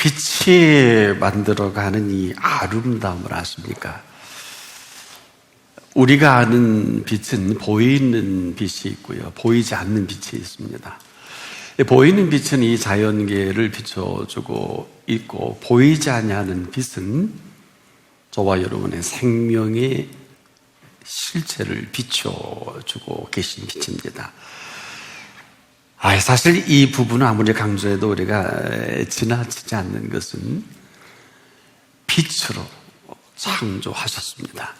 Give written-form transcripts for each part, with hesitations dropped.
빛이 만들어가는 이 아름다움을 아십니까? 우리가 아는 빛은 보이는 빛이 있고요, 보이지 않는 빛이 있습니다. 보이는 빛은 이 자연계를 비춰주고 있고, 보이지 아니하는 빛은 저와 여러분의 생명의 실체를 비춰주고 계신 빛입니다. 사실 이 부분은 아무리 강조해도 우리가 지나치지 않는 것은 빛으로 창조하셨습니다.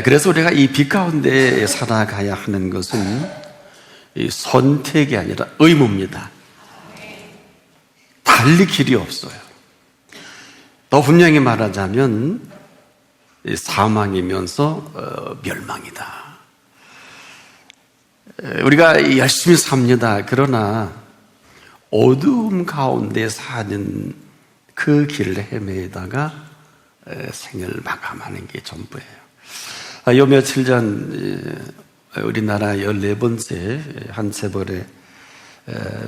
그래서 우리가 이 빛 가운데 살아가야 하는 것은 이 선택이 아니라 의무입니다. 달리 길이 없어요. 더 분명히 말하자면 사망이면서 멸망이다. 우리가 열심히 삽니다. 그러나 어두움 가운데 사는 그 길을 헤매다가 생을 마감하는 게 전부예요. 요 며칠 전 우리나라 14번째 한 세벌의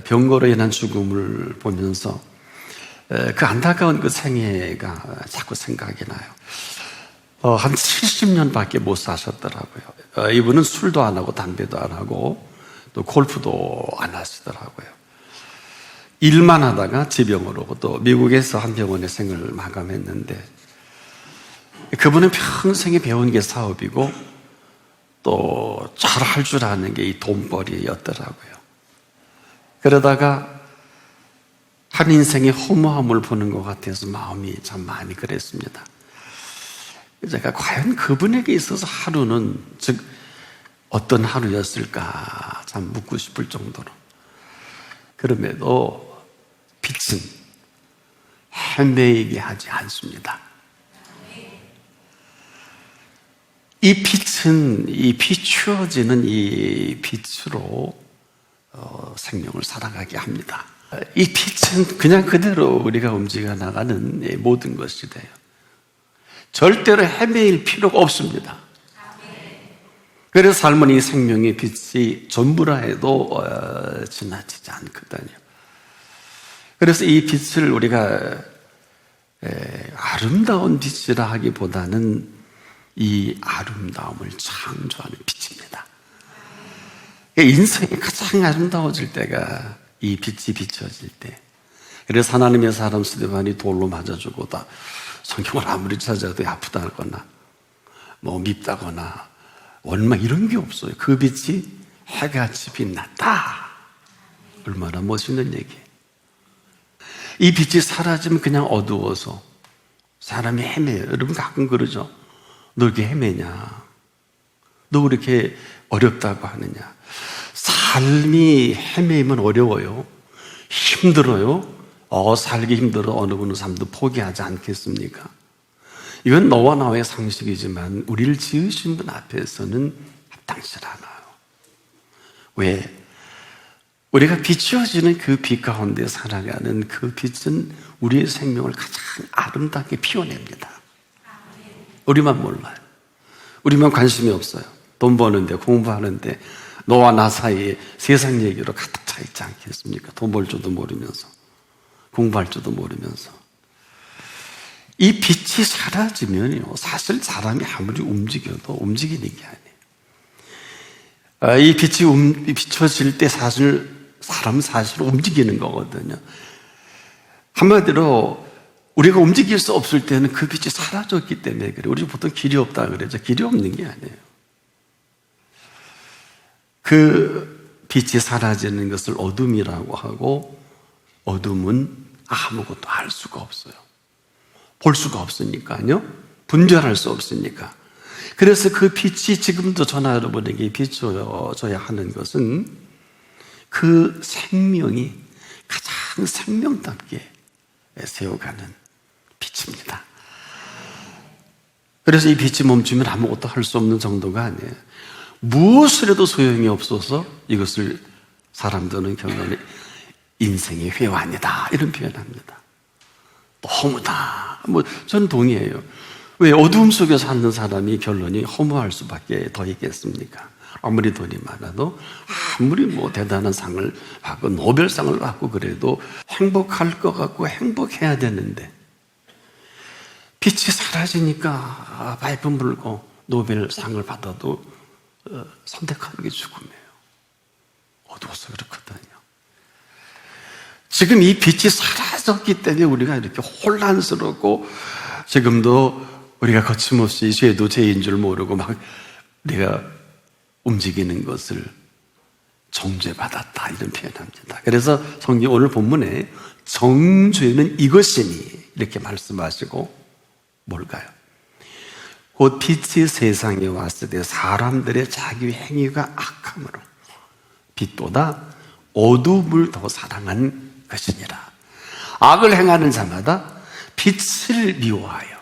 병거로 인한 죽음을 보면서 그 안타까운 그 생애가 자꾸 생각이 나요. 한 70년밖에 못 사셨더라고요. 이분은 술도 안 하고 담배도 안 하고 또 골프도 안 하시더라고요. 일만 하다가 지병으로 오고 또 미국에서 한 병원에 생을 마감했는데, 그분은 평생에 배운 게 사업이고 또 잘할 줄 아는 게 이 돈벌이였더라고요. 그러다가 한 인생의 허무함을 보는 것 같아서 마음이 참 많이 그랬습니다. 제가 과연 그분에게 있어서 하루는, 즉 어떤 하루였을까 참 묻고 싶을 정도로. 그럼에도 빛은 헤매이게 하지 않습니다. 이 빛은, 이 비추어지는 이 빛으로 생명을 살아가게 합니다. 이 빛은 그냥 그대로 우리가 움직여 나가는 모든 것이 돼요. 절대로 헤매일 필요가 없습니다. 그래서 삶은 이 생명의 빛이 전부라 해도 지나치지 않거든요. 그래서 이 빛을 우리가 아름다운 빛이라 하기보다는 이 아름다움을 창조하는 빛입니다. 인생이 가장 아름다워질 때가 이 빛이 비춰질 때. 그래서 하나님의 사람 스데반이 돌로 맞아 죽었다. 성경을 아무리 찾아도 아프다거나 뭐 밉다거나 원망 이런 게 없어요. 그 빛이 해같이 빛났다. 얼마나 멋있는 얘기예요. 이 빛이 사라지면 그냥 어두워서 사람이 헤매요. 여러분 가끔 그러죠. 너 이렇게 헤매냐? 너 왜 이렇게 어렵다고 하느냐? 삶이 헤매면 어려워요. 힘들어요. 살기 힘들어 어느 분은 삶도 포기하지 않겠습니까? 이건 너와 나의 상식이지만 우리를 지으신 분 앞에서는 합당치 않아요. 왜? 우리가 비추어지는 그 빛 가운데 살아가는 그 빛은 우리의 생명을 가장 아름답게 피워냅니다. 우리만 몰라요. 우리만 관심이 없어요. 돈 버는데, 공부하는데 너와 나 사이에 세상 얘기로 가득 차 있지 않겠습니까? 돈 벌 줄도 모르면서, 공부할 줄도 모르면서. 이 빛이 사라지면요, 사실 사람이 아무리 움직여도 움직이는 게 아니에요. 이 빛이 비춰질 때 사실 사람은 사실 움직이는 거거든요. 한마디로 우리가 움직일 수 없을 때는 그 빛이 사라졌기 때문에 그래요. 우리 보통 길이 없다 그러죠. 길이 없는 게 아니에요. 그 빛이 사라지는 것을 어둠이라고 하고, 어둠은 아무것도 알 수가 없어요. 볼 수가 없으니까요. 분별할 수 없으니까. 그래서 그 빛이 지금도 저나 여러분에게 비춰져야 하는 것은 그 생명이 가장 생명답게 세워가는 빛입니다. 그래서 이 빛이 멈추면 아무것도 할 수 없는 정도가 아니에요. 무엇을 해도 소용이 없어서 이것을 사람들은 결론에 인생의 회환이다 이런 표현합니다. 허무다. 저는 동의해요. 왜? 어두움 속에 사는 사람이 결론이 허무할 수밖에 더 있겠습니까? 아무리 돈이 많아도, 아무리 뭐 대단한 상을 받고 노벨상을 받고 그래도 행복할 것 같고 행복해야 되는데, 빛이 사라지니까 파이프 물고 노벨상을 받아도 선택하는 게 죽음이에요. 어두워서 그렇거든요. 지금 이 빛이 사라졌기 때문에 우리가 이렇게 혼란스럽고, 지금도 우리가 거침없이 죄도 죄인 줄 모르고 막 우리가 움직이는 것을 정죄받았다, 이런 표현합니다. 그래서 성경 오늘 본문에 정죄는 이것이니 이렇게 말씀하시고, 뭘까요? 곧 빛이 세상에 왔을 때 사람들의 자기 행위가 악함으로 빛보다 어둠을 더 사랑한 것이니라. 악을 행하는 자마다 빛을 미워하여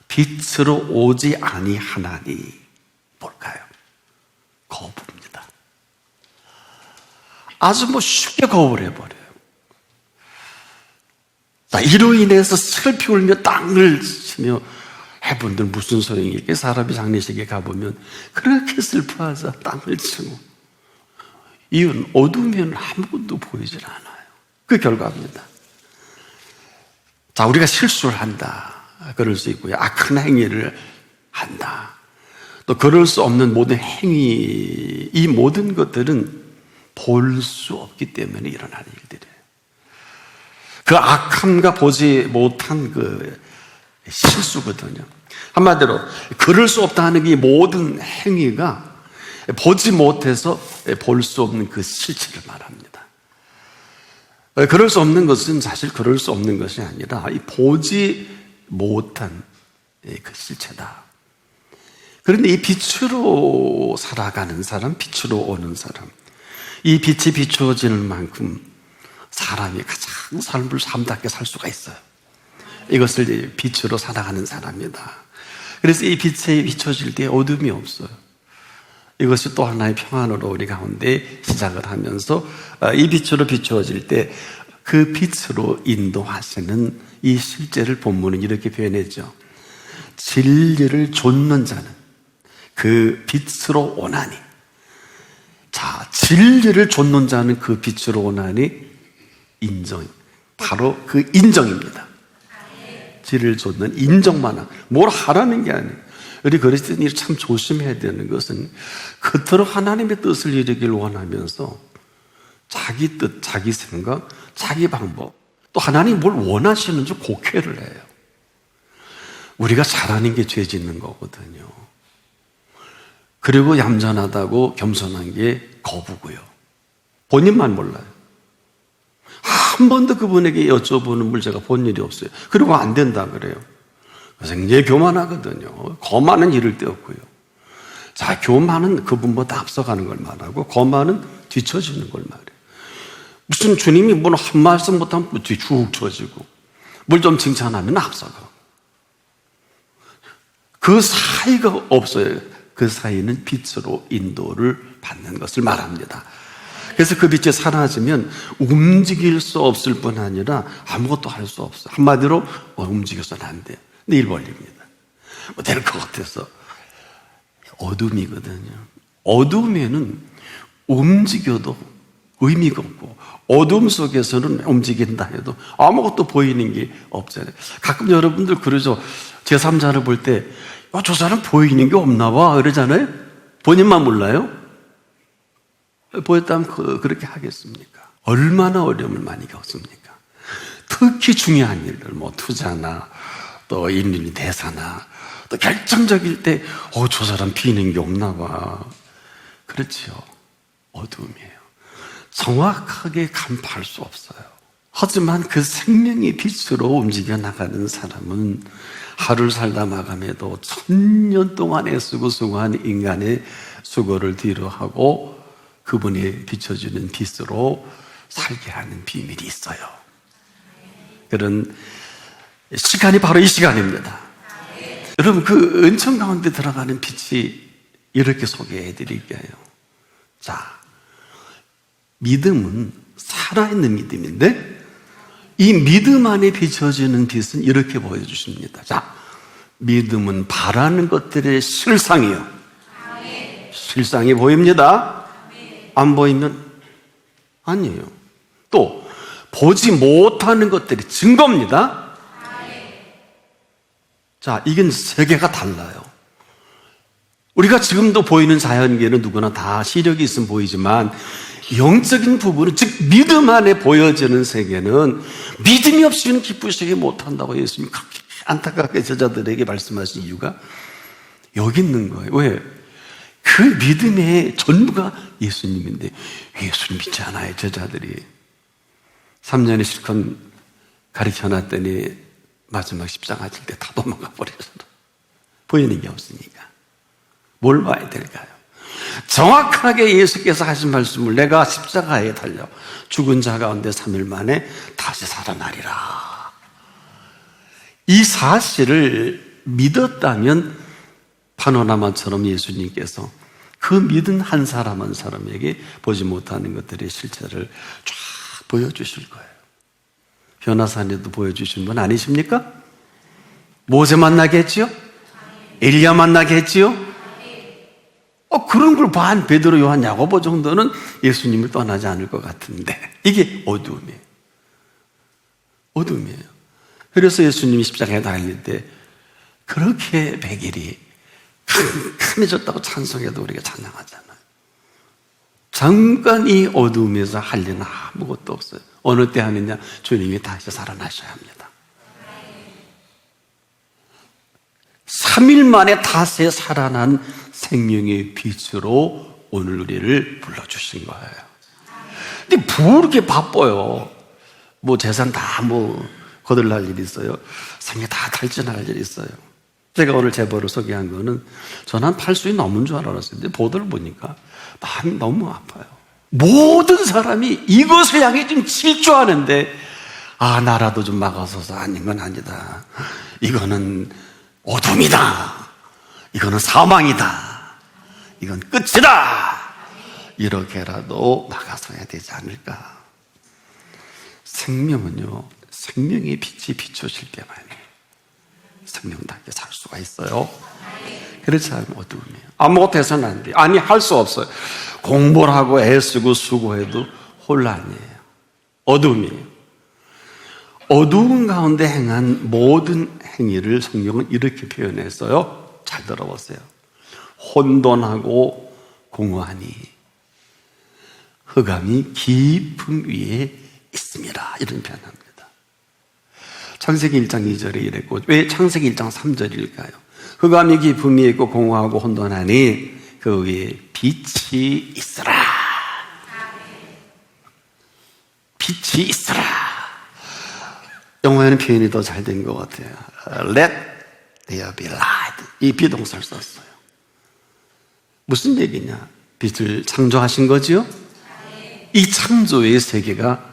빛으로 오지 아니하나니. 뭘까요? 거부입니다. 아주 쉽게 거부를 해버려요. 자, 이로 인해서 슬피 울며 땅을 치며 해본들 무슨 소용이 있게, 사람이 장례식에 가보면 그렇게 슬퍼하자 땅을 치고, 이유는 어두우면 아무것도 보이질 않아요. 그 결과입니다. 자, 우리가 실수를 한다, 그럴 수 있고요. 악한 행위를 한다, 또 그럴 수 없는 모든 행위, 이 모든 것들은 볼 수 없기 때문에 일어나는 일들이에요. 그 악함과 보지 못한 그 실수거든요. 한마디로 그럴 수 없다 하는 이 모든 행위가 보지 못해서 볼 수 없는 그 실체를 말합니다. 그럴 수 없는 것은 사실 그럴 수 없는 것이 아니라 이 보지 못한 그 실체다. 그런데 이 빛으로 살아가는 사람, 빛으로 오는 사람, 이 빛이 비추어지는 만큼 사람이 가장 삶을 참답게 살 수가 있어요. 이것을 빛으로 살아가는 사람이다. 그래서 이 빛에 비춰질 때 어둠이 없어요. 이것이 또 하나의 평안으로 우리 가운데 시작을 하면서, 이 빛으로 비추어질 때 그 빛으로 인도하시는 이 실제를 본문은 이렇게 표현했죠. 진리를 좇는 자는 그 빛으로 오나니. 자, 진리를 좇는 자는 그 빛으로 오나니, 인정, 바로 그 인정입니다. 진리를 좇는 인정만 하고, 뭘 하라는 게 아니에요. 우리 그리스도인이 참 조심해야 되는 것은, 그토록 하나님의 뜻을 이루길 원하면서 자기 뜻, 자기 생각, 자기 방법, 또 하나님이 뭘 원하시는지 곡해를 해요. 우리가 잘하는 게 죄 짓는 거거든요. 그리고 얌전하다고 겸손한 게 거부고요. 본인만 몰라요. 한 번도 그분에게 여쭤보는 문제가 본 일이 없어요. 그리고 안 된다 그래요. 그래서 굉장히 교만하거든요. 거만은 이를 데 없고요. 자, 교만은 그분보다 앞서가는 걸 말하고, 거만은 뒤처지는 걸 말해요. 무슨 주님이 뭘 한 말씀 못하면 뒤 쭉 처지고, 뭘 좀 칭찬하면 앞서가고, 그 사이가 없어요. 그 사이는 빛으로 인도를 받는 것을 말합니다. 그래서 그 빛이 사라지면 움직일 수 없을 뿐 아니라 아무것도 할 수 없어요. 한마디로 움직여서는 안 돼요. 근데 일 벌립니다. 뭐 될 것 같아서. 어둠이거든요. 어둠에는 움직여도 의미가 없고, 어둠 속에서는 움직인다 해도 아무것도 보이는 게 없잖아요. 가끔 여러분들 그러죠. 제3자를 볼 때, 저 사람 보이는 게 없나 봐 그러잖아요. 본인만 몰라요? 보였다면 그렇게 하겠습니까? 얼마나 어려움을 많이 겪습니까? 특히 중요한 일들, 뭐 투자나 또 인륜 대사나 또 결정적일 때, 저 사람 비는 게 없나 봐. 그렇지요. 어둠이에요. 정확하게 간파할 수 없어요. 하지만 그 생명의 빛으로 움직여 나가는 사람은 하루를 살다 마감해도 1000년 동안 애쓰고 수고한 인간의 수고를 뒤로 하고 그분이 비춰주는 빛으로 살게 하는 비밀이 있어요. 그런 시간이 바로 이 시간입니다. 여러분, 그 은총 가운데 들어가는 빛이 이렇게 소개해 드릴게요. 자, 믿음은 살아있는 믿음인데, 이 믿음 안에 비춰지는 빛은 이렇게 보여주십니다. 자, 믿음은 바라는 것들의 실상이요, 실상이 보입니다. 안 보이면 아니에요. 또 보지 못하는 것들이 증거입니다. 자, 이건 세계가 달라요. 우리가 지금도 보이는 자연계는 누구나 다 시력이 있으면 보이지만 영적인 부분은, 즉 믿음 안에 보여지는 세계는 믿음이 없이는 기쁘시게 못한다고 예수님이 그렇게 안타깝게 제자들에게 말씀하신 이유가 여기 있는 거예요. 왜? 그 믿음의 전부가 예수님인데 예수님 믿지 않아요, 제자들이. 3년에 실컷 가르쳐놨더니 마지막 십자가 질 때 다 도망가 버려서 보이는 게 없으니까 뭘 봐야 될까요? 정확하게 예수께서 하신 말씀을, 내가 십자가에 달려 죽은 자 가운데 3일 만에 다시 살아나리라, 이 사실을 믿었다면 파노라마처럼 예수님께서 그 믿은 한 사람 한 사람에게 보지 못하는 것들의 실체를 쫙 보여주실 거예요. 변화산에도 보여주신 분 아니십니까? 모세 만나게 했지요? 엘리야 만나게 했지요? 그런 걸 반 베드로, 요한, 야고보 정도는 예수님을 떠나지 않을 것 같은데 이게 어두움이에요. 어두움이에요. 그래서 예수님이 십자가에 달릴 때 그렇게 백일이 캄캄해졌다고 찬송해도 우리가 찬양하잖아요. 잠깐 이 어두움에서 할 일은 아무것도 없어요. 어느 때 하느냐? 주님이 다시 살아나셔야 합니다. 3일 만에 다시 살아난 생명의 빛으로 오늘 우리를 불러주신 거예요. 근데 뭐 이렇게 바빠요? 뭐 재산 다 거들날 일이 있어요. 생애 다 탈진할 일이 있어요. 제가 오늘 제보를 소개한 거는 저는 한 8수이 넘은 줄 알았어요. 근데 보도를 보니까 마음이 너무 아파요. 모든 사람이 이것을 향해 좀 질주하는데, 나라도 좀 막아서서 아닌 건 아니다. 이거는 어둠이다. 이거는 사망이다. 이건 끝이다. 이렇게라도 막아서야 되지 않을까. 생명은요, 생명의 빛이 비춰질 때만이 생명답게 살 수가 있어요. 그렇지 않으면 어두움이에요. 아무것도 해서는 안 돼요. 아니, 할 수 없어요. 공부를 하고 애쓰고 수고해도 혼란이에요. 어두움이에요. 어두운 가운데 행한 모든 행위를 성경은 이렇게 표현했어요. 잘 들어보세요. 혼돈하고 공허하니 흑암이 깊음 위에 있습니다. 이런 표현합니다. 창세기 1장 2절에 이랬고, 왜 창세기 1장 3절일까요? 흑암이 깊음 위에 있고 공허하고 혼돈하니 그 위에 빛이 있으라. 빛이 있으라. 영어에는 표현이 더 잘 된 것 같아요. Let there be light. 이 비동사를 썼어요. 무슨 얘기냐? 빛을 창조하신 거지요? 이 창조의 세계가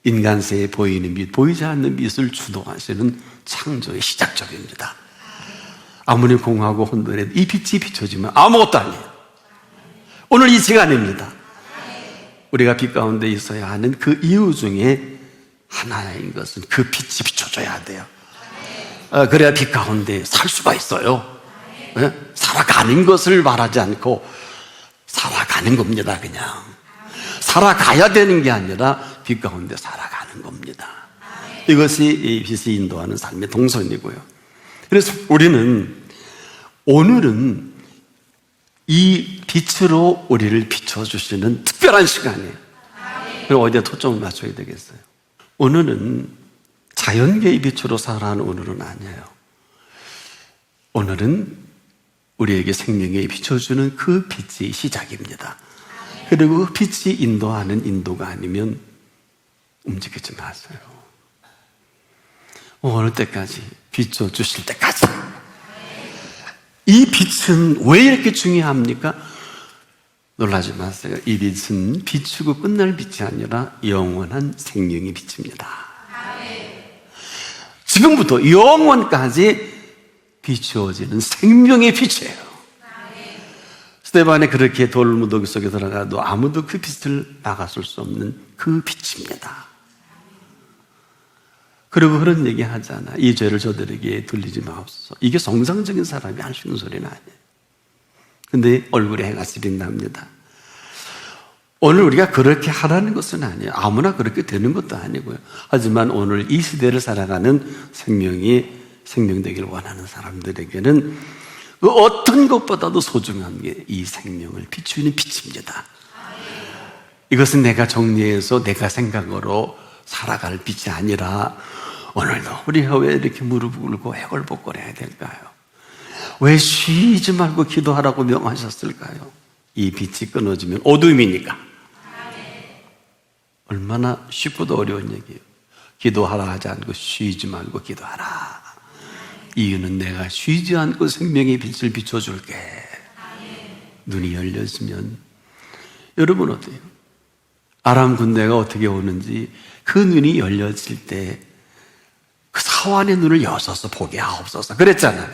인간세에 보이는 빛, 보이지 않는 빛을 주도하시는 창조의 시작점입니다. 아무리 공하고 혼돈해도 이 빛이 비춰지면 아무것도 아니에요. 오늘 이 시간입니다. 우리가 빛 가운데 있어야 하는 그 이유 중에 하나인 것은 그 빛이 비춰져야 돼요. 그래야 빛 가운데 살 수가 있어요. 살아가는 것을 말하지 않고 살아가는 겁니다. 그냥 살아가야 되는 게 아니라 빛 가운데 살아가는 겁니다. 이것이 이 빛이 인도하는 삶의 동선이고요. 그래서 우리는 오늘은 이 빛으로 우리를 비춰주시는 특별한 시간이에요. 그럼 어디에 초점을 맞춰야 되겠어요? 오늘은 자연계의 빛으로 살아가는 오늘은 아니에요. 오늘은 우리에게 생명에 비춰주는 그 빛이 시작입니다. 그리고 그 빛이 인도하는 인도가 아니면 움직이지 마세요. 어느 때까지? 비춰주실 때까지. 이 빛은 왜 이렇게 중요합니까? 놀라지 마세요. 이 빛은 비추고 끝날 빛이 아니라 영원한 생명의 빛입니다. 지금부터 영원까지 비추어지는 생명의 빛이에요. 스데반에 그렇게 돌무더기 속에 들어가도 아무도 그 빛을 막았을 수 없는 그 빛입니다. 그리고 그런 얘기 하잖아. 이 죄를 저들에게 돌리지 마옵소서. 이게 정상적인 사람이 할 수 있는 소리는 아니에요. 근데 얼굴에 해가 비린답니다. 오늘 우리가 그렇게 하라는 것은 아니에요. 아무나 그렇게 되는 것도 아니고요. 하지만 오늘 이 시대를 살아가는 생명되기를 원하는 사람들에게는 그 어떤 것보다도 소중한 게 이 생명을 비추는 빛입니다. 이것은 내가 정리해서 내가 생각으로 살아갈 빛이 아니라 오늘도 우리가 왜 이렇게 무릎 꿇고 해골복걸해야 될까요? 왜 쉬지 말고 기도하라고 명하셨을까요? 이 빛이 끊어지면 어둠이니까. 얼마나 쉽고도 어려운 얘기예요. 기도하라 하지 않고 쉬지 말고 기도하라. 이유는 내가 쉬지 않고 생명의 빛을 비춰줄게. 눈이 열렸으면 여러분 어때요? 아람 군대가 어떻게 오는지 그 눈이 열렸을 때 그 사환의 눈을 여셔서 보게 하옵소서 그랬잖아요.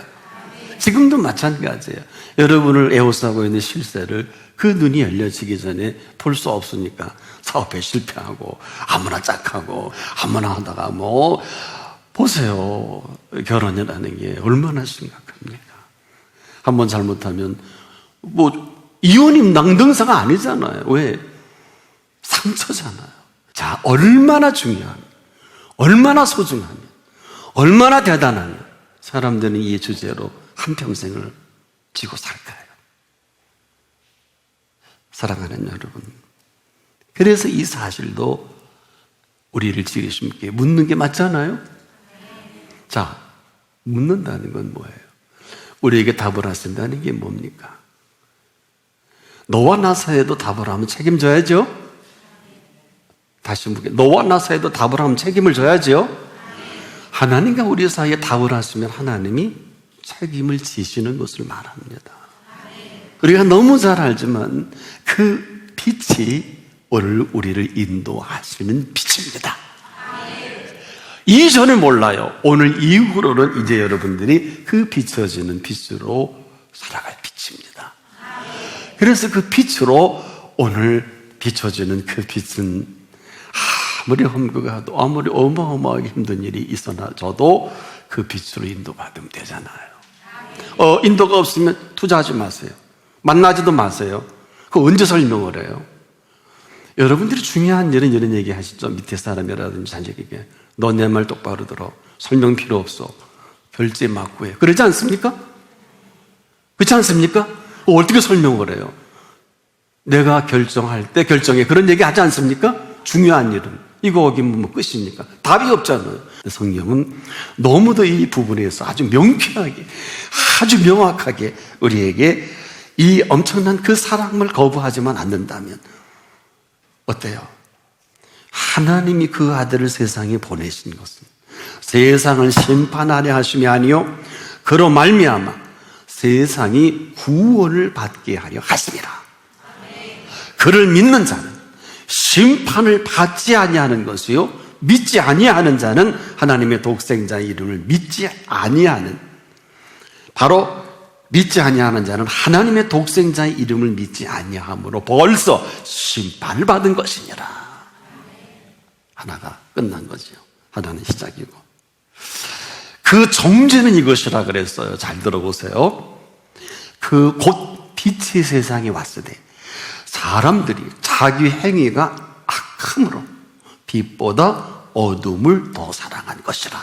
지금도 마찬가지예요. 여러분을 에워싸고 있는 실세를 그 눈이 열려지기 전에 볼 수 없으니까 사업에 실패하고 아무나 짝하고 아무나 하다가 보세요. 결혼이라는 게 얼마나 심각합니까? 한번 잘못하면 이혼이 낭등사가 아니잖아요. 왜? 상처잖아요. 자, 얼마나 중요하면, 얼마나 소중하면, 얼마나 대단하면 사람들은 이 주제로 한평생을 지고 살까요? 사랑하는 여러분, 그래서 이 사실도 우리를 지으심 있게 묻는 게 맞잖아요? 자, 묻는다는 건 뭐예요? 우리에게 답을 하신다는 게 뭡니까? 너와 나 사이에도 답을 하면 책임져야죠? 다시 묻게, 너와 나 사이에도 답을 하면 책임을 져야죠? 하나님과 우리 사이에 답을 하시면 하나님이 책임을 지시는 것을 말합니다. 우리가 너무 잘 알지만 그 빛이 오늘 우리를 인도하시는 빛입니다. 이전에 몰라요. 오늘 이후로는 이제 여러분들이 그 비춰지는 빛으로 살아갈 빛입니다. 그래서 그 빛으로 오늘 비춰지는 그 빛은 아무리 험그가도 아무리 어마어마하게 힘든 일이 있어나 저도 그 빛으로 인도받으면 되잖아요. 인도가 없으면 투자하지 마세요. 만나지도 마세요. 그거 언제 설명을 해요? 여러분들이 중요한 일은 이런 얘기 하시죠. 밑에 사람이라든지 자식에게 너 내 말 똑바로 들어. 설명 필요 없어. 결제 맞고 해. 그러지 않습니까? 그렇지 않습니까? 어떻게 설명을 해요? 내가 결정할 때 결정해. 그런 얘기 하지 않습니까? 중요한 일은. 이거 어기면 끝입니까? 답이 없잖아요. 성경은 너무도 이 부분에서 아주 명쾌하게, 아주 명확하게 우리에게 이 엄청난 그 사랑을 거부하지만 않는다면 어때요? 하나님이 그 아들을 세상에 보내신 것은 세상을 심판하려 하심이 아니요 그로 말미암아 세상이 구원을 받게 하려 하심이라. 그를 믿는 자는 심판을 받지 아니하는 것이요 믿지 아니하는 자는 하나님의 독생자의 이름을 믿지 아니하는, 바로 믿지 아니하는 자는 하나님의 독생자의 이름을 믿지 아니함으로 벌써 심판을 받은 것이니라. 하나가 끝난 거죠. 하나는 시작이고. 그 정죄는 이것이라 그랬어요. 잘 들어보세요. 그 곧 빛의 세상에 왔을 때 사람들이 자기 행위가 악함으로 빛보다 어둠을 더 사랑한 것이라.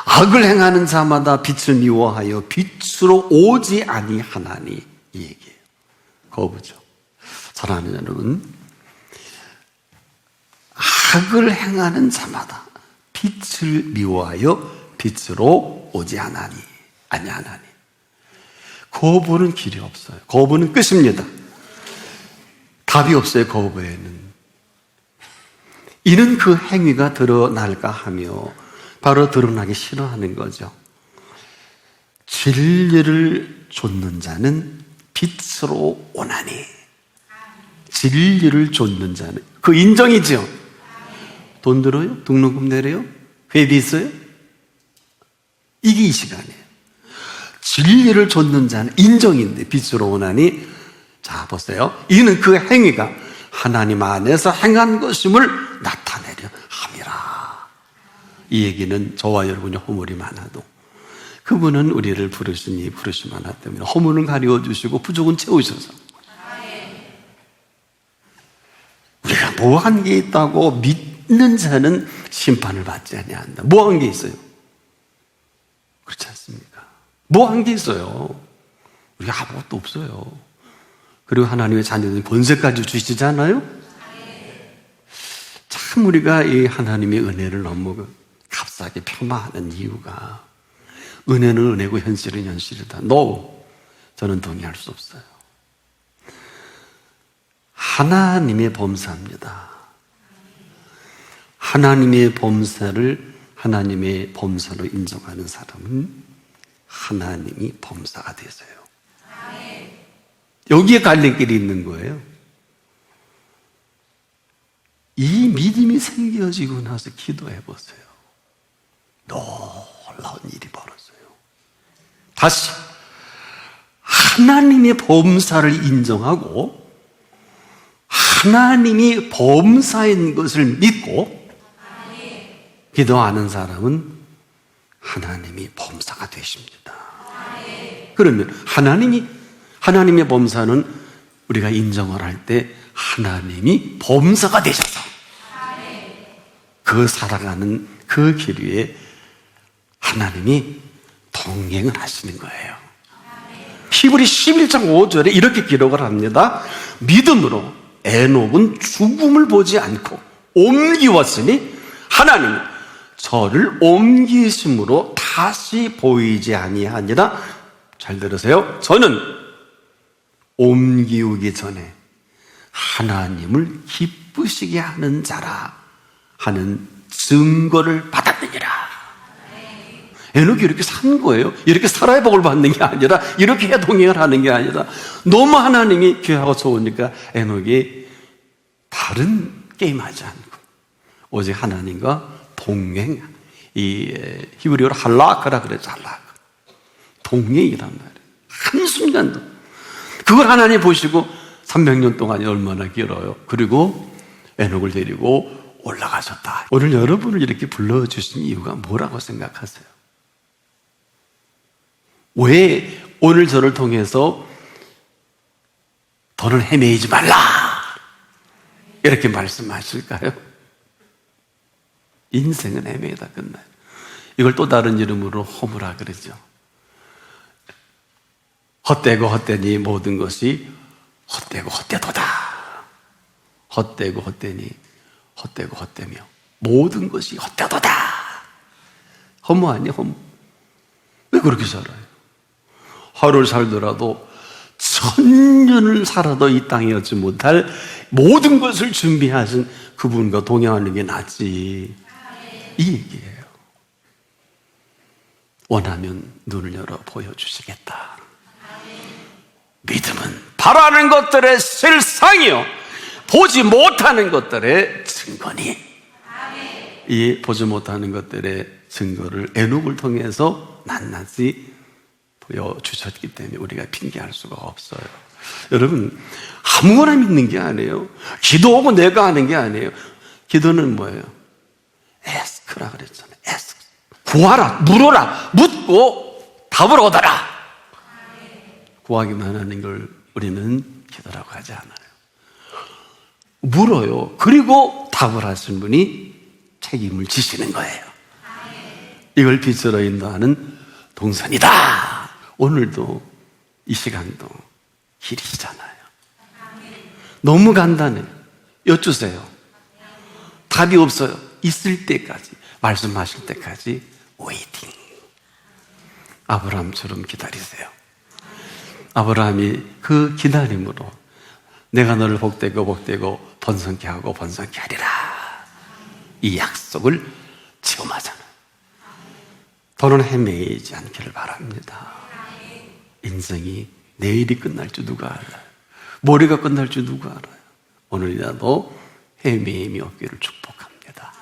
악을 행하는 자마다 빛을 미워하여 빛으로 오지 아니하나니, 이 얘기예요. 거부죠. 사랑하는 여러분, 악을 행하는 자마다 빛을 미워하여 빛으로 오지 아니하나니. 거부는 길이 없어요. 거부는 끝입니다. 답이 없어요. 거부에는. 이는 그 행위가 드러날까 하며 바로 드러나기 싫어하는 거죠. 진리를 좇는 자는 빛으로 오나니. 진리를 좇는 자는, 그 인정이죠. 돈 들어요? 등록금 내려요? 회비 있어요? 이게 이 시간이에요. 진리를 좇는 자는 인정인데 빛으로 오나니. 자, 보세요. 이는 그 행위가 하나님 안에서 행한 것임을 나타내려 함이라. 이 얘기는 저와 여러분이 허물이 많아도 그분은 우리를 부르시니 부르심 하나 때문에 허물은 가리워주시고 부족은 채우셔서 우리가 뭐한 게 있다고 믿는 자는 심판을 받지 아니한다. 뭐한 게 있어요? 그렇지 않습니까? 뭐한 게 있어요? 우리가 아무것도 없어요. 그리고 하나님의 자녀들은 권세까지 주시잖아요? 참 우리가 이 하나님의 은혜를 너무 값싸게 폄하하는 이유가 은혜는 은혜고 현실은 현실이다. No, 저는 동의할 수 없어요. 하나님의 범사입니다. 하나님의 범사를 하나님의 범사로 인정하는 사람은 하나님이 범사가 되세요. 여기에 갈림길이 있는 거예요. 이 믿음이 생겨지고 나서 기도해 보세요. 놀라운 일이 벌어져요. 다시 하나님의 범사를 인정하고 하나님이 범사인 것을 믿고 기도하는 사람은 하나님이 범사가 되십니다. 그러면 하나님의 범사는 우리가 인정을 할 때 하나님이 범사가 되셔서 그 살아가는 그 길 위에 하나님이 동행을 하시는 거예요. 히브리 11장 5절에 이렇게 기록을 합니다. 믿음으로 에녹은 죽음을 보지 않고 옮기웠으니 하나님이 저를 옮기심으로 다시 보이지 아니하니라. 잘 들으세요. 저는 옮기우기 전에 하나님을 기쁘시게 하는 자라 하는 증거를 받았느니라. 에녹이 이렇게 산 거예요. 이렇게 살아야 복을 받는 게 아니라, 이렇게 해야 동행을 하는 게 아니라, 너무 하나님이 귀하고 좋으니까 에녹이 다른 게임하지 않고 오직 하나님과 동행, 이 히브리어로 할라크라 그래서 할라크, 동행이란 말이에요. 한순간도 그걸 하나님 보시고 300년 동안이 얼마나 길어요. 그리고 에녹을 데리고 올라가셨다. 오늘 여러분을 이렇게 불러주신 이유가 뭐라고 생각하세요? 왜 오늘 저를 통해서 더는 헤매이지 말라 이렇게 말씀하실까요? 인생은 헤매다 끝나요. 이걸 또 다른 이름으로 허무라 그러죠. 헛되고 헛되니 모든 것이 헛되고 헛되도다. 헛되고 헛되니 헛되고 헛되며 모든 것이 헛되도다. 허무 아니에요? 허무. 왜 그렇게 살아요? 하루를 살더라도 1000년을 살아도 이 땅에 얻지 못할 모든 것을 준비하신 그분과 동행하는 게 낫지. 이 얘기예요. 원하면 눈을 열어 보여주시겠다. 믿음은 바라는 것들의 실상이요 보지 못하는 것들의 증거니. 이 보지 못하는 것들의 증거를 에녹을 통해서 낱낱이 보여주셨기 때문에 우리가 핑계할 수가 없어요. 여러분, 아무거나 믿는 게 아니에요. 기도하고 내가 하는 게 아니에요. 기도는 뭐예요? 에스크라 그랬잖아요. 에스크. 구하라, 물어라, 묻고 답을 얻어라. 구하기만 하는 걸 우리는 기도라고 하지 않아요. 물어요. 그리고 답을 하신 분이 책임을 지시는 거예요. 이걸 빚으로 인도하는 동선이다. 오늘도 이 시간도 길이잖아요. 너무 간단해요. 여쭈세요. 답이 없어요. 있을 때까지, 말씀하실 때까지 웨이팅. 아브라함처럼 기다리세요. 아브라함이 그 기다림으로 내가 너를 복되고 복되고 번성케 하고 번성케 하리라, 이 약속을 체험하잖아요. 더는 헤매이지 않기를 바랍니다. 인생이 내일이 끝날 줄 누가 알아요? 모레가 끝날 줄 누가 알아요? 오늘이라도 헤매임이 없기를 축복합니다.